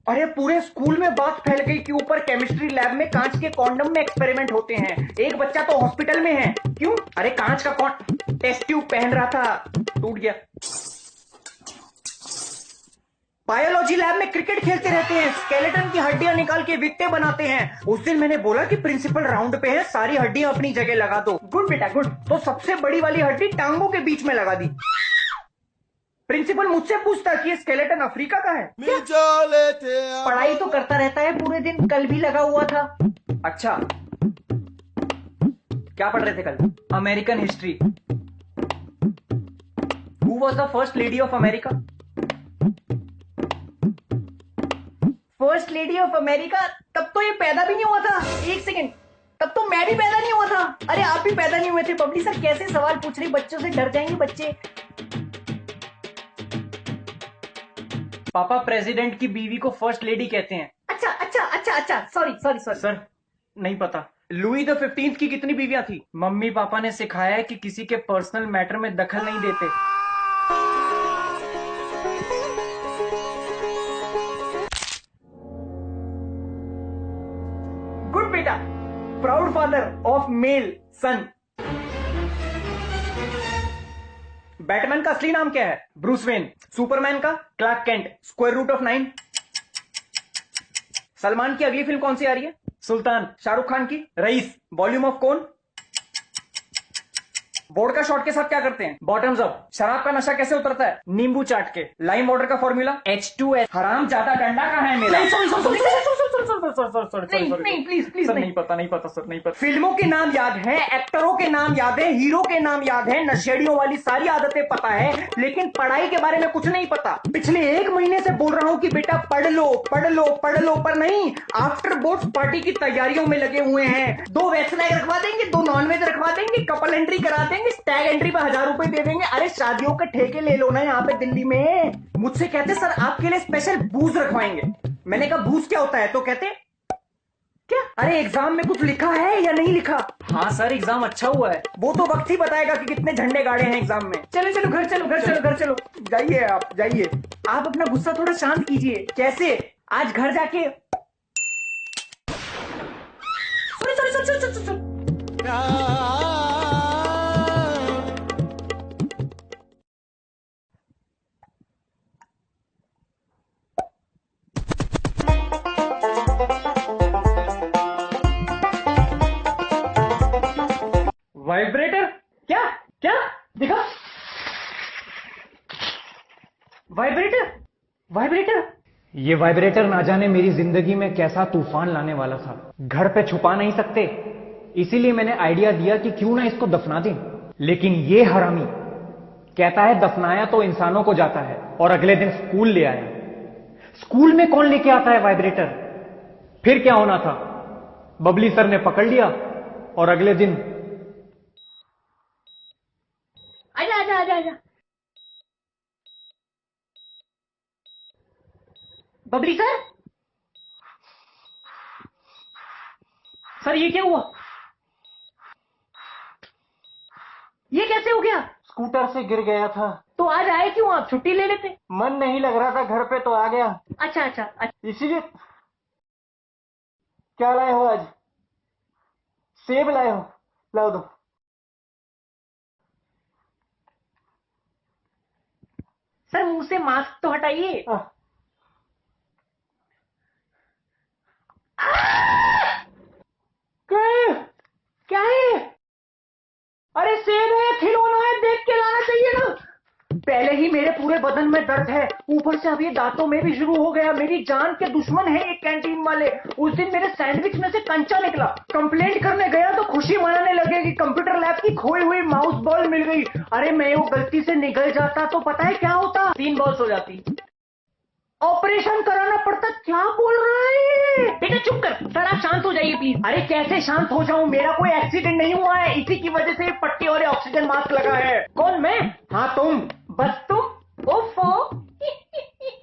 अरे पूरे स्कूल में बात फैल गई कि ऊपर केमिस्ट्री लैब में कांच के कॉन्डम में एक्सपेरिमेंट होते हैं। एक बच्चा तो हॉस्पिटल में है। क्यों? अरे कांच का टेस्ट ट्यूब पहन रहा था, टूट गया। बायोलॉजी लैब में क्रिकेट खेलते रहते हैं, स्केलेटन की हड्डियां निकाल के विकटे बनाते हैं। उस दिन मैंने बोला कि प्रिंसिपल राउंड पे है, सारी हड्डियां अपनी जगह लगा दो। गुड बेटा गुड। तो सबसे बड़ी वाली हड्डी टांगों के बीच में लगा दी। प्रिंसिपल मुझसे पूछता कि ये स्केलेटन अफ्रीका का है। पढ़ाई तो करता रहता है पूरे दिन, कल भी लगा हुआ था। अच्छा, क्या पढ़ रहे थे कल? American history. Who was the first lady of America? First lady of America, तब तो ये पैदा भी नहीं हुआ था। एक सेकेंड, तब तो मैं भी पैदा नहीं हुआ था। अरे आप भी पैदा नहीं हुए थे। बबली सर कैसे सवाल पूछ रही, बच्चों से डर जाएंगे बच्चे। पापा प्रेसिडेंट की बीवी को फर्स्ट लेडी कहते हैं। अच्छा अच्छा अच्छा अच्छा, सॉरी सॉरी सॉरी सर, नहीं पता। लुई द 15th की कितनी बीवियां थी? मम्मी पापा ने सिखाया है कि किसी के पर्सनल मैटर में दखल नहीं देते। गुड बेटा। Proud father of male son. Batman का असली नाम क्या है? Bruce Wayne. सुपरमैन का? Clark Kent. Square root of 9। Salman की अगली फिल्म कौन सी आ रही है? सुल्तान। शाहरुख खान की? रईस। वॉल्यूम ऑफ कौन? वोडका शॉट के साथ क्या करते हैं? Bottoms up. शराब का नशा कैसे उतरता है? नींबू चाट के। लाइम वाटर का फॉर्मूला? H2S। हराम ज्यादा डंडा कहाँ है मेरा? नहीं प्लीज प्लीज, नहीं पता नहीं पता सर, नहीं पता। फिल्मों के नाम याद है, एक्टरों के नाम याद है, हीरो के नाम याद है, नशेड़ियों वाली सारी आदतें पता है, लेकिन पढ़ाई के बारे में कुछ नहीं पता। पिछले 1 महीने से बोल रहा हूँ कि बेटा पढ़ लो पढ़ लो पढ़ लो, पर नहीं। आफ्टर बोर्ड्स पार्टी की तैयारियों में लगे हुए हैं। 2 वेज स्नैक रखवा देंगे, 2 नॉनवेज रखवा देंगे, कपल एंट्री करा देंगे, स्टैग एंट्री पर 1000 रुपए दे देंगे। अरे शादियों के ठेके ले लो ना यहाँ पे दिल्ली में। मुझसे कहते सर आपके लिए स्पेशल बूज रखवाएंगे। मैंने कहा बूज क्या होता है? तो कहते क्या? अरे एग्जाम में कुछ लिखा है या नहीं लिखा? हाँ सर एग्जाम अच्छा हुआ है। वो तो वक्त ही बताएगा कि कितने झंडे गाड़े हैं एग्जाम में। चलो चलो घर चलो घर चलो घर चलो। जाइए आप जाइए। आप अपना गुस्सा थोड़ा शांत कीजिए। कैसे? आज घर जाके sorry sorry sorry sorry sorry. Vibrator? क्या क्या दिखा? Vibrator vibrator. ये वाइब्रेटर ना जाने मेरी जिंदगी में कैसा तूफान लाने वाला था। घर पे छुपा नहीं सकते, इसीलिए मैंने आइडिया दिया कि क्यों ना इसको दफना दें। लेकिन ये हरामी कहता है दफनाया तो इंसानों को जाता है, और अगले दिन स्कूल ले आया। स्कूल में कौन लेके आता है वाइब्रेटर? फिर क्या होना था? बबली सर ने पकड़ लिया और अगले दिन आजा आजा आजा आजा। बबली सर, सर ये क्या हुआ? ये कैसे हो गया? स्कूटर से गिर गया था। तो आज आए क्यों आप? छुट्टी ले लेते। मन नहीं लग रहा था घर पे तो आ गया। अच्छा अच्छा अच्छा। इसीलिए। क्या लाए हो आज? सेब लाए हो? लाओ दो। सर मुंह से मास्क तो हटाइए। क्या है? अरे सेब है, खिलौना है, देख के लाना चाहिए ना। पहले ही मेरे पूरे बदन में दर्द है, ऊपर से अब ये दांतों में भी शुरू हो गया। मेरी जान के दुश्मन है ये कैंटीन वाले। उस दिन मेरे सैंडविच में से कंचा निकला। कंप्लेंट करने गया तो खुशी मनाने लगे कि कंप्यूटर लैब की खोई हुई माउस बॉल मिल गई। अरे मैं वो गलती से निकल जाता तो पता है क्या होता? 3 बॉल्स हो जाती। ऑपरेशन कराना पड़ता। क्या बोल रहा है? बेटा चुप कर। सर आप शांत हो जाइए प्लीज। अरे कैसे शांत हो जाऊं? मेरा कोई एक्सीडेंट नहीं हुआ है, इसी की वजह से पट्टी और ऑक्सीजन मास्क लगा है। कौन? मैं? हाँ तुम। बस तुम? ओफो।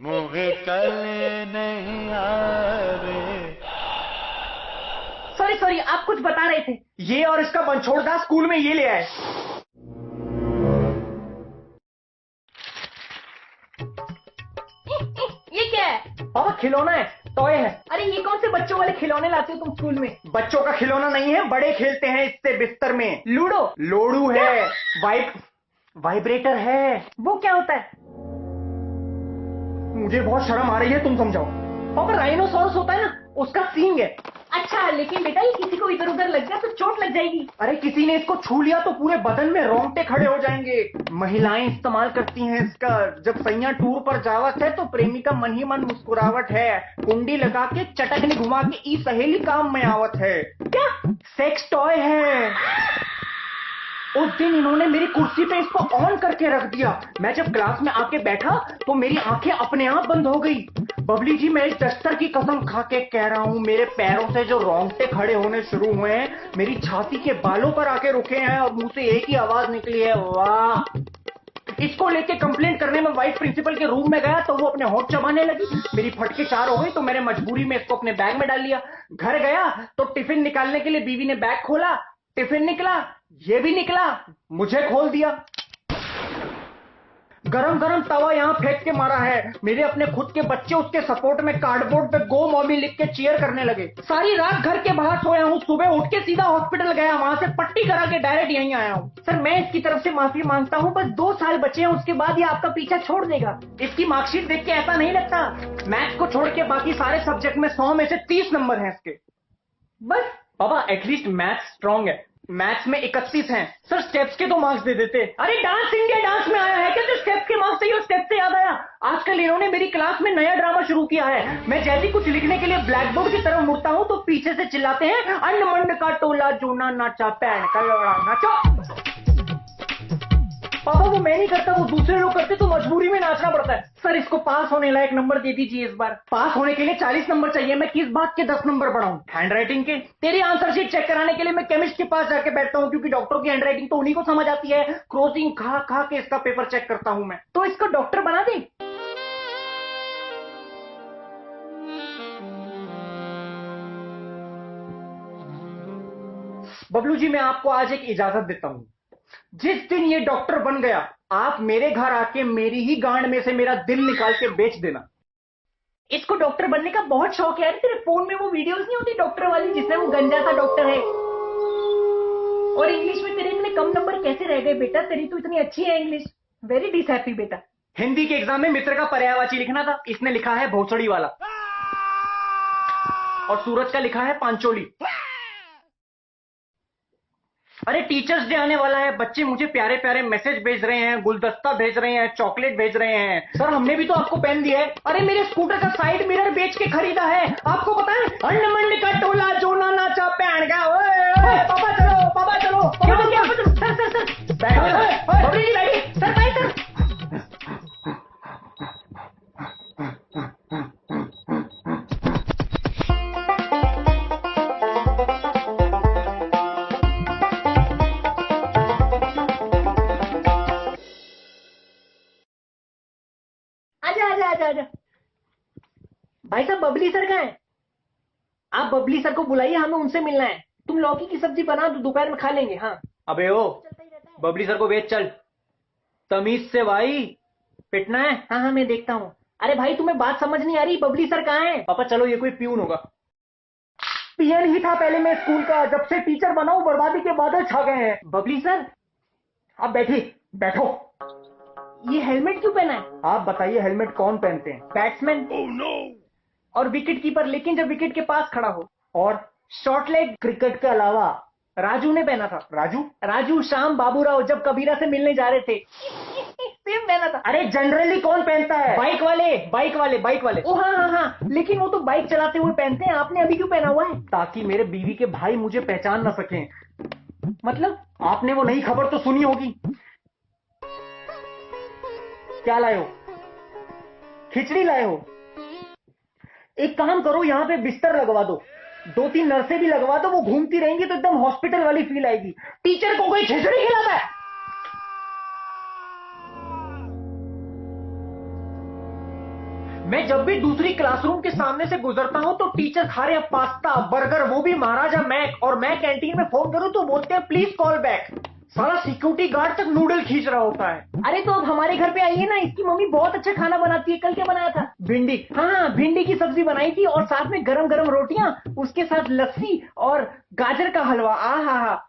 मुझे कल नहीं आवे। सॉरी सॉरी, आप कुछ बता रहे थे। ये और इसका बनछोड़दा स्कूल में ये ले आए। ये क्या है? पापा खिलौना है, टॉय है। अरे ये कौन से बच्चों वाले खिलौने लाते हो तुम स्कूल में? बच्चों का खिलौना नहीं है, बड़े खेलते हैं इससे बिस्तर में। लूडो? लोडू है। वाइब्रेटर है। वो क्या होता है? मुझे बहुत शर्म आ रही है, तुम समझाओ। पापा राइनोसोरस होता है ना, उसका सींग है। अच्छा, लेकिन बेटा ये किसी को इधर उधर लग गया तो चोट लग जाएगी। अरे किसी ने इसको छू लिया तो पूरे बदन में रोंगटे खड़े हो जाएंगे। महिलाएं इस्तेमाल करती हैं इसका। जब सैया टूर पर जावत है तो प्रेमिका मन ही मन मुस्कुरावट है, कुंडी लगा के चटकनी घुमा के ई सहेली काम में आवत है। क्या सेक्स टॉय है। उस दिन इन्होंने मेरी कुर्सी पे इसको ऑन करके रख दिया। मैं जब क्लास में आके बैठा तो मेरी आंखें अपने आप बंद हो गई। बबली जी, मैं इस डस्टर की कसम खा के कह रहा हूँ, मेरे पैरों से जो रोंगटे खड़े होने शुरू हुए हैं, मेरी छाती के बालों पर आके रुके हैं और मुंह से एक ही आवाज निकली है, वाह। इसको लेके कंप्लेंट करने में वाइस प्रिंसिपल के रूम में गया तो वो अपने होंठ चबाने लगी। मेरी फटके 4 हो गई तो मैंने मजबूरी में इसको अपने बैग में डाल लिया। घर गया तो टिफिन निकालने के लिए बीवी ने बैग खोला, टिफिन निकला, ये भी निकला, मुझे खोल दिया। गरम गरम तवा यहाँ फेंक के मारा है। मेरे अपने खुद के बच्चे उसके सपोर्ट में कार्डबोर्ड पे गो मॉमी लिख के चीयर करने लगे। सारी रात घर के बाहर सोया हूँ, सुबह उठ के सीधा हॉस्पिटल गया, वहां से पट्टी करा के डायरेक्ट यहीं आया हूँ। सर मैं इसकी तरफ से माफी मांगता हूँ, बस 2 साल बचे हैं, उसके बाद ये आपका पीछा छोड़ देगा। इसकी मार्कशीट देख के ऐसा नहीं लगता। मैथ्स को छोड़ के बाकी सारे सब्जेक्ट में 100 में से 30 नंबर हैं इसके। बस पापा एटलीस्ट मैथ्स स्ट्रांग है, मैथ्स में 31 हैं। सर स्टेप्स के तो मार्क्स दे देते। अरे डांस इंडिया डांस में आया है क्या? तो स्टेप के मार्क्स चाहिए, स्टेप से याद आया, आजकल इन्होंने मेरी क्लास में नया ड्रामा शुरू किया है। मैं जैसे कुछ लिखने के लिए ब्लैक बोर्ड की तरफ मुड़ता हूँ तो पीछे से चिल्लाते हैं, अंडमंड का टोला जोना नाचा पैन का लौड़ा नाचो। पापा वो मैं नहीं करता, वो दूसरे लोग करते तो मजबूरी में नाचना पड़ता है। सर इसको पास होने लायक नंबर दे दीजिए इस बार। पास होने के लिए 40 नंबर चाहिए, मैं किस बात के 10 नंबर बढ़ाऊं? हैंडराइटिंग के? तेरी आंसर शीट चेक कराने के लिए मैं केमिस्ट के पास जाके बैठता हूँ, क्योंकि डॉक्टर की हैंडराइटिंग तो उन्हीं को समझ आती है। क्रॉसिंग खा खा के इसका पेपर चेक करता हूँ मैं। तो इसको डॉक्टर बना दे। बबलू जी, मैं आपको आज एक इजाजत देता हूँ। जिस दिन ये डॉक्टर बन गया, आप मेरे घर आके मेरी ही गांड में से मेरा दिल निकाल के बेच देना। इसको डॉक्टर बनने का बहुत शौक है। तेरे फोन में वो वीडियोस नहीं होती डॉक्टर वाली, जिसमें वो गंजा सा डॉक्टर है। और इंग्लिश में तेरे इतने कम नंबर कैसे रह गए बेटा? तेरी तो इतनी अच्छी है इंग्लिश। वेरी डिसहैप्पी बेटा। हिंदी के एग्जाम में मित्र का पर्यायवाची लिखना था, इसने लिखा है भोसड़ी वाला। और सूरज का लिखा है पांचोली। अरे टीचर्स डे आने वाला है, बच्चे मुझे प्यारे प्यारे मैसेज भेज रहे हैं, गुलदस्ता भेज रहे हैं, चॉकलेट भेज रहे हैं। सर हमने भी तो आपको पेन दिया है। अरे मेरे स्कूटर का साइड मिरर बेच के खरीदा है, आपको पता है? अंडमंड का टोला जोना नाचा पैन का। पापा चलो, पापा चलो, सर बैठो, बबली जी बैठिए। सर भाई सर। आजा। भाई साहब बबली सर कहाँ है? आप बबली सर को बुलाइए, हमें उनसे मिलना है। तुम लौकी की सब्जी बना दो, दोपहर में खा लेंगे। हाँ अबे ओ, बबली सर को भेज चल, तमीज से भाई, पिटना है। हाँ मैं देखता हूँ। अरे भाई तुम्हें बात समझ नहीं आ रही, बबली सर कहाँ है? पापा चलो, ये कोई प्यून होगा। पीएन ही था पहले मैं स्कूल का, जब से टीचर बना हूं बर्बादी के बादल छा गए हैं। बबली सर आप बैठिए, बैठो। ये हेलमेट क्यों पहना है? आप बताइए हेलमेट कौन पहनते हैं? बैट्समैन और विकेट कीपर, लेकिन जब विकेट के पास खड़ा हो। और शॉर्ट लेग क्रिकेट के अलावा राजू ने पहना था। राजू श्याम बाबूराव जब कबीरा से मिलने जा रहे थे सेम पहना था। अरे जनरली कौन पहनता है? बाइक वाले। ओ हाँ, लेकिन वो तो बाइक चलाते हुए पहनते हैं, आपने अभी क्यों पहना हुआ है? ताकि मेरे बीवी के भाई मुझे पहचान न सकें। मतलब? आपने वो नई खबर तो सुनी होगी। क्या लाए हो? खिचड़ी लाए हो? एक काम करो, यहां पे बिस्तर लगवा दो, 2-3 नर्सें भी लगवा दो, वो घूमती रहेंगी तो एकदम हॉस्पिटल वाली फील आएगी। टीचर को कोई खिचड़ी खिलाता है? मैं जब भी दूसरी क्लासरूम के सामने से गुजरता हूं तो टीचर खा रहे हैं पास्ता बर्गर, वो भी महाराजा मैक, और मैं कैंटीन में फोन करूं तो बोलते हैं प्लीज कॉल बैक। सारा सिक्योरिटी गार्ड तक नूडल खींच रहा होता है। अरे तो अब हमारे घर पे आइए ना, इसकी मम्मी बहुत अच्छा खाना बनाती है। कल क्या बनाया था? भिंडी। हाँ भिंडी की सब्जी बनाई थी, और साथ में गरम गरम रोटियां, उसके साथ लस्सी और गाजर का हलवा। हा।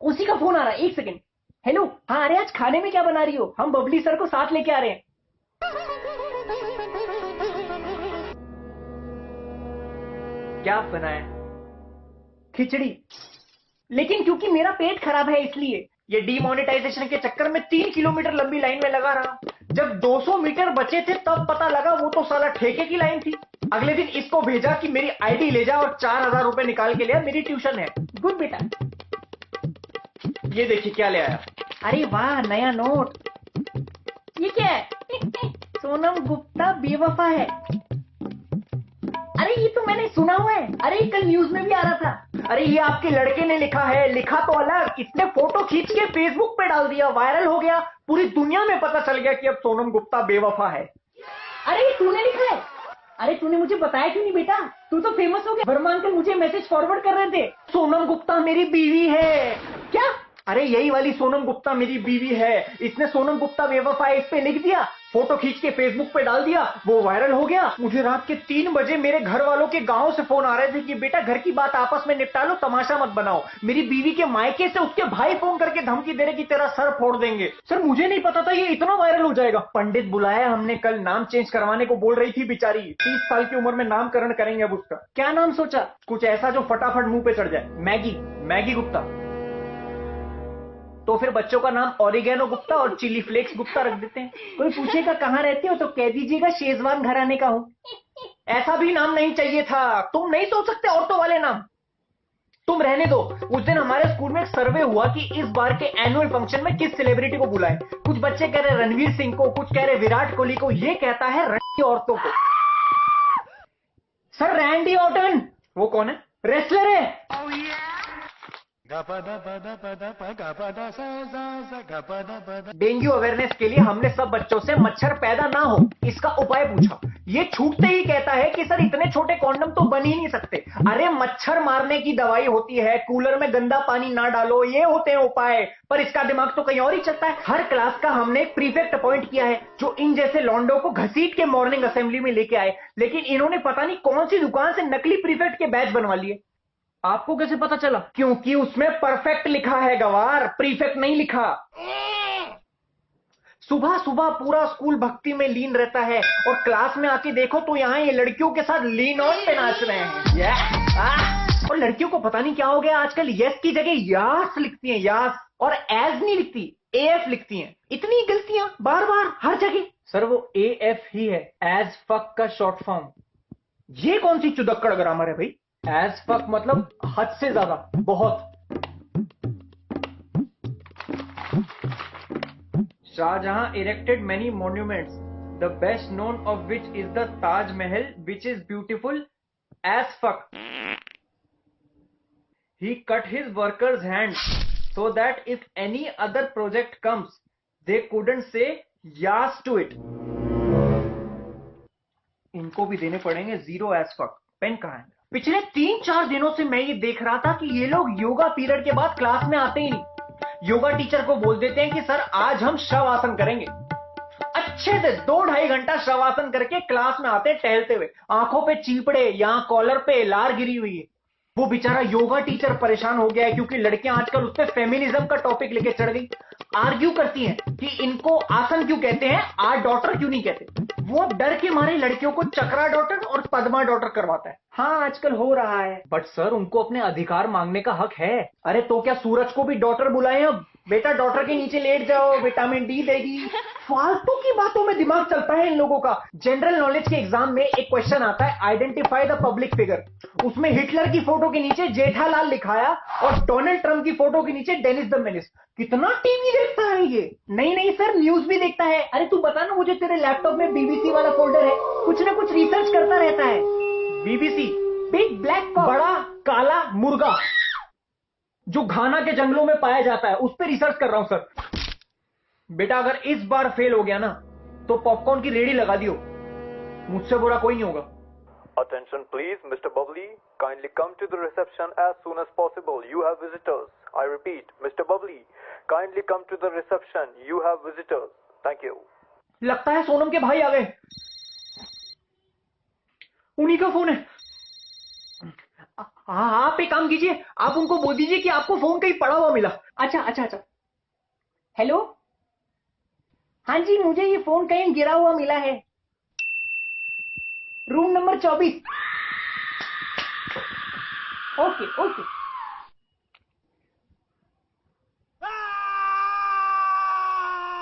उसी का फोन आ रहा है, 1 सेकेंड। हेलो, हाँ अरे आज खाने में क्या बना रही हो? हम बबली सर को साथ लेके आ रहे हैं। क्या बनाया? खिचड़ी। लेकिन क्योंकि मेरा पेट खराब है इसलिए। ये डीमोनेटाइजेशन के चक्कर में 3 किलोमीटर लंबी लाइन में लगा रहा। जब 200 मीटर बचे थे तब पता लगा वो तो साला ठेके की लाइन थी। अगले दिन इसको भेजा कि मेरी आईडी ले जा और 4000 रुपए निकाल के लिया, मेरी ट्यूशन है। गुड बेटा। ये देखिए क्या ले आया। अरे वाह, नया नोट। ये क्या है? सोनम गुप्ता बेवफा है। अरे ये तो मैंने सुना हुआ है। अरे कल न्यूज में भी आ रहा था। अरे ये आपके लड़के ने लिखा है। लिखा तो अलग, इसने फोटो खींच के फेसबुक पे डाल दिया, वायरल हो गया, पूरी दुनिया में पता चल गया कि अब सोनम गुप्ता बेवफा है। अरे ये तूने लिखा है? अरे तूने मुझे बताया क्यों नहीं बेटा? तू तो फेमस हो गया। वर्मा अंकल मुझे मैसेज फॉरवर्ड कर रहे थे, सोनम गुप्ता मेरी बीवी है। क्या? अरे यही वाली सोनम गुप्ता मेरी बीवी है। इसने सोनम गुप्ता बेवफा है इस पे लिख दिया, फोटो खींच के फेसबुक पे डाल दिया, वो वायरल हो गया। मुझे रात के 3 बजे मेरे घर वालों के गांव से फोन आ रहे थे कि बेटा घर की बात आपस में निपटा लो, तमाशा मत बनाओ। मेरी बीवी के मायके से उसके भाई फोन करके धमकी दे रहे कि तेरा सर फोड़ देंगे। सर मुझे नहीं पता था ये इतना वायरल हो जाएगा। पंडित बुलाया हमने कल, नाम चेंज करवाने को बोल रही थी बेचारी। 30 साल की उम्र में नामकरण करेंगे अब उसका। क्या नाम सोचा? कुछ ऐसा जो फटाफट मुंह पे चढ़ जाए। मैगी गुप्ता। तो फिर बच्चों का नाम ऑरिगेनो गुप्ता और चिली फ्लेक्स गुप्ता रख देते हैं। कोई पूछेगा कहाँ रहते हो तो कह दीजिएगा शेजवान घराने का हूं। ऐसा भी नाम नहीं चाहिए था। तुम नहीं सोच सकते औरतों वाले नाम? तुम रहने दो। उस दिन हमारे स्कूल में एक सर्वे हुआ कि इस बार के एनुअल फंक्शन में किस सेलिब्रिटी को बुलाएं। कुछ बच्चे कह रहे रणवीर सिंह को, कुछ कह रहे विराट कोहली को, ये कहता है रंडी औरतों को। Sir Randy Orton. वो कौन है? रेसलर है। डेंगू अवेयरनेस के लिए हमने सब बच्चों से मच्छर पैदा ना हो इसका उपाय पूछा। ये छूटते ही कहता है कि सर इतने छोटे कॉन्डम तो बन ही नहीं सकते। अरे मच्छर मारने की दवाई होती है, कूलर में गंदा पानी ना डालो, ये होते हैं उपाय। पर इसका दिमाग तो कहीं और ही चलता है। हर क्लास का हमने एक प्रीफेक्ट अपॉइंट किया है जो इन जैसे लॉन्डो को घसीट के मॉर्निंग असेंबली में लेके आए, लेकिन इन्होंने पता नहीं कौन सी दुकान से नकली प्रीफेक्ट के बैच बनवा लिए। आपको कैसे पता चला? क्योंकि उसमें परफेक्ट लिखा है गवार, प्रीफेक्ट नहीं लिखा। सुबह सुबह पूरा स्कूल भक्ति में लीन रहता है और क्लास में आके देखो तो यहाँ ये लड़कियों के साथ लीन ऑन पे नाच रहे हैं। और लड़कियों को पता नहीं क्या हो गया, आजकल यस की जगह यास लिखती हैं, यास, और एज नहीं लिखती, एएफ लिखती हैं। इतनी गलतियां बार बार हर जगह। सर वो एएफ ही है, एज फक का शॉर्ट फॉर्म। ये कौन सी चुदक्कड़ ग्रामर है भाई? एज फक मतलब हद से ज्यादा, बहुत। Shahjahan erected many monuments, the best known of which is the Taj Mahal, which is beautiful as fuck. He cut his workers' hands so that if any other project comes, they couldn't say yes to it. इनको भी देने पड़ेंगे 0 as fuck। Pen कहाँ है? पिछले 3-4 दिनों से मैं ये देख रहा था कि ये लोग योगा पीरियड के बाद क्लास में आते ही नहीं। योगा टीचर को बोल देते हैं कि सर आज हम शवासन करेंगे। अच्छे से 2-2.5 घंटा शवासन करके क्लास में आते टहलते हुए, आंखों पे चीपड़े, यहाँ कॉलर पे लार गिरी हुई है। वो बेचारा योगा टीचर परेशान हो गया है क्योंकि लड़कियां आजकल उस पे फेमिनिज्म का टॉपिक लेके चढ़ गई। आर्ग्यू करती हैं कि इनको आसन क्यों कहते हैं, आर डॉटर क्यों नहीं कहते। वो डर के मारे लड़कियों को चक्रा डॉटर और पद्मा डॉटर करवाता है। हाँ आजकल हो रहा है, बट सर उनको अपने अधिकार मांगने का हक है। अरे तो क्या सूरज को भी डॉटर बुलाएं अब? बेटा डॉटर के नीचे लेट जाओ, विटामिन डी देगी। फालतू की बातों में दिमाग चलता है इन लोगों का। जनरल नॉलेज के एग्जाम में एक क्वेश्चन आता है, आइडेंटिफाई द पब्लिक फिगर। उसमें हिटलर की फोटो के नीचे जेठालाल लिखाया और डोनाल्ड ट्रंप की फोटो के नीचे डेनिस द मेनिस। कितना टीवी देखता है ये? नहीं सर न्यूज भी देखता है। अरे तू बता ना मुझे, तेरे लैपटॉप में बीबीसी वाला फोल्डर है, कुछ ना कुछ रिसर्च करता रहता है। बीबीसी, बिग ब्लैक कॉक, बड़ा काला मुर्गा जो घाना के जंगलों में पाया जाता है, उस पर रिसर्च कर रहा हूं सर। बेटा अगर इस बार फेल हो गया ना तो पॉपकॉर्न की रेडी लगा दियो, मुझसे बुरा कोई नहीं होगा। Attention please, Mr. Bubbly. Kindly come to the reception as soon as possible. You have visitors. I repeat, Mr. Bubbly. Kindly come to the reception. You have visitors. Thank you. लगता है सोनम के भाई आ गए। उन्हीं का फोन है। आप एक काम कीजिए, आप उनको बोल दीजिए कि आपको फोन कहीं पड़ा हुआ मिला। अच्छा। हेलो, हाँ जी मुझे ये फोन कहीं गिरा हुआ मिला है, रूम नंबर 24। Okay okay.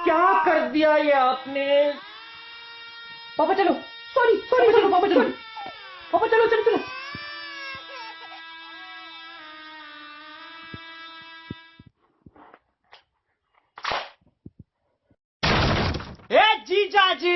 क्या कर दिया ये आपने? पापा चलो, सॉरी सॉरी, चलो पापा चलो, पापा चलो चलो चलो। ए जीजा जी,